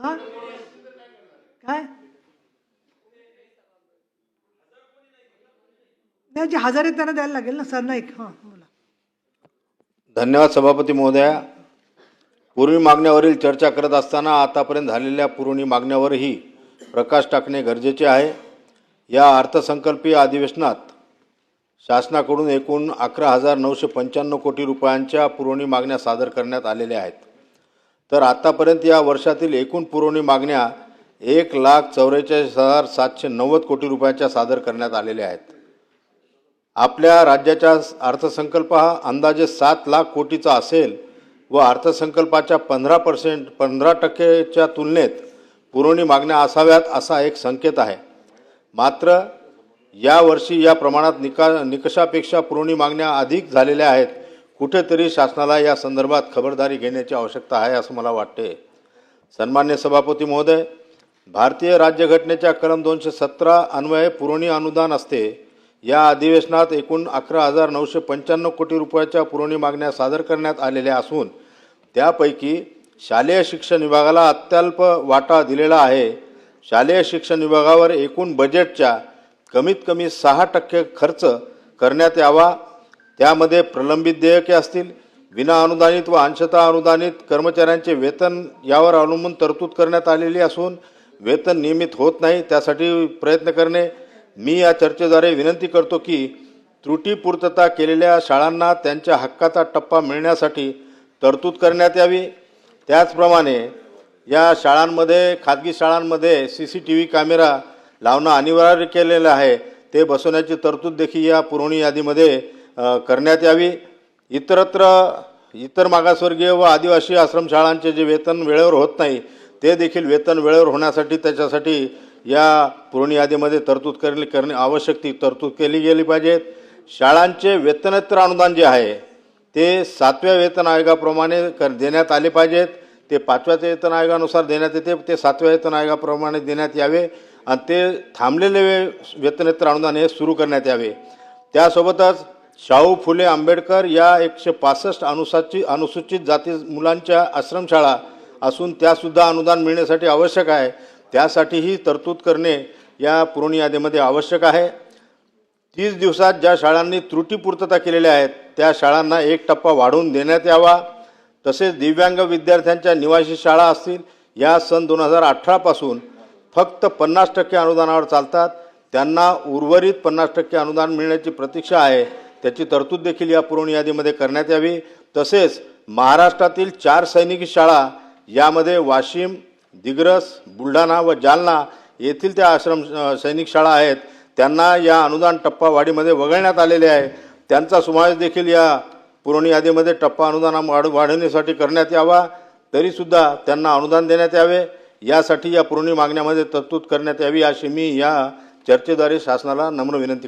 हां काय नाही, जे हजार आहेत त्यांना द्यायला लागेल ना. सरनाईक, हां बोला. धन्यवाद सभापती महोदया. पुरवणी मागण्यावरील चर्चा करत असताना आतापर्यंत झालेल्या पुरवणी मागण्यावरही प्रकाश टाकणे गरजेचे आहे. या अर्थसंकल्पीय अधिवेशनात शासनाकडून एकूण 11,995 कोटी रुपयांच्या पुरवणी मागण्या सादर करण्यात आलेल्या आहेत. तर आतापर्यंत या वर्षातील एकूण पुरवणी मागण्या 1,44,790 कोटी रुपयाच्या सादर करण्यात आलेल्या आहेत. आपल्या राज्याचा अर्थसंकल्प हा अंदाजे 7 लाख कोटीचा असेल व अर्थसंकल्पाच्या 15%च्या तुलनेत पुरवणी मागण्या असाव्यात असा एक संकेत आहे. मात्र यावर्षी या प्रमाणात निकषापेक्षा पुरवणी मागण्या अधिक झालेल्या आहेत. कुठेतरी शासनाला या संदर्भात खबरदारी घेण्याची आवश्यकता आहे असं मला वाटते. सन्मान्य सभापती महोदय, भारतीय राज्यघटनेच्या कलम 217 अन्वये पुरवणी अनुदान असते. या अधिवेशनात एकूण 11,995 कोटी रुपयाच्या पुरवणी मागण्या सादर करण्यात आलेल्या असून त्यापैकी शालेय शिक्षण विभागाला अत्यल्प वाटा दिलेला आहे. शालेय शिक्षण विभागावर एकूण बजेटच्या कमीत कमी 6% खर्च करण्यात यावा. त्यामध्ये प्रलंबित देयके असतील, विना अनुदानित व अंशतः अनुदानित कर्मचाऱ्यांचे वेतन यावर अवलंबून तरतूद करण्यात आलेली असून वेतन नियमित होत नाही, त्यासाठी प्रयत्न करणे. मी या चर्चेद्वारे विनंती करतो की त्रुटीपूर्तता केलेल्या शाळांना त्यांच्या हक्काचा टप्पा मिळण्यासाठी तरतूद करण्यात यावी. त्याचप्रमाणे या शाळांमध्ये, खाजगी शाळांमध्ये CCTV कॅमेरा लावणं अनिवार्य केलेलं आहे, ते बसवण्याची तरतूद देखील या पुरवणी यादीमध्ये करण्यात यावी. इतर मागासवर्गीय व आदिवासी आश्रमशाळांचे जे वेतन वेळेवर होत नाही, ते देखील वेतन वेळेवर होण्यासाठी त्याच्यासाठी या पुरवणी यादीमध्ये तरतूद करणे आवश्यक ती तरतूद केली गेली पाहिजे. शाळांचे वेतनोत्तर अनुदान जे आहे ते 7व्या वेतन आयोगाप्रमाणे देण्यात आले पाहिजेत. ते 5व्या वेतन आयोगानुसार देण्यात येते, ते 7व्या वेतन आयोगाप्रमाणे देण्यात यावे आणि ते थांबलेले वेतनोत्तर अनुदान हे सुरू करण्यात यावे. त्यासोबतच शाहू फुले आंबेडकर या 165 अनुसूचित जाती मुलांच्या आश्रमशाळा असून त्यासुद्धा अनुदान मिळण्यासाठी आवश्यक आहे. त्यासाठीही तरतूद करणे या पुरवणी यादीमध्ये आवश्यक आहे. 30 दिवसात ज्या शाळांनी त्रुटीपूर्तता केलेल्या आहेत त्या शाळांना 1 टप्पा वाढवून देण्यात यावा. तसेच दिव्यांग विद्यार्थ्यांच्या निवासी शाळा असतील, या सन 2018 पासून फक्त 50% अनुदानावर चालतात, त्यांना उर्वरित 50% अनुदान मिळण्याची प्रतीक्षा आहे. त्याची तरतूद देखील या पुरवणी यादीमध्ये करण्यात यावी. तसेच महाराष्ट्रातील 4 सैनिकी शाळा, यामध्ये वाशिम, दिग्रस, बुलढाणा व जालना येथील त्या आश्रम सैनिक शाळा आहेत, त्यांना या अनुदान टप्पा वाढीमध्ये वगळण्यात आलेले आहे. त्यांचा समावेश देखील या पुरवणी यादीमध्ये टप्पा अनुदान वाढवण्यासाठी करण्यात यावा. तरीसुद्धा त्यांना अनुदान देण्यात यावे, यासाठी या पुरवणी मागण्यामध्ये तरतूद करण्यात यावी अशी मी या चर्चेद्वारे शासनाला नम्र विनंती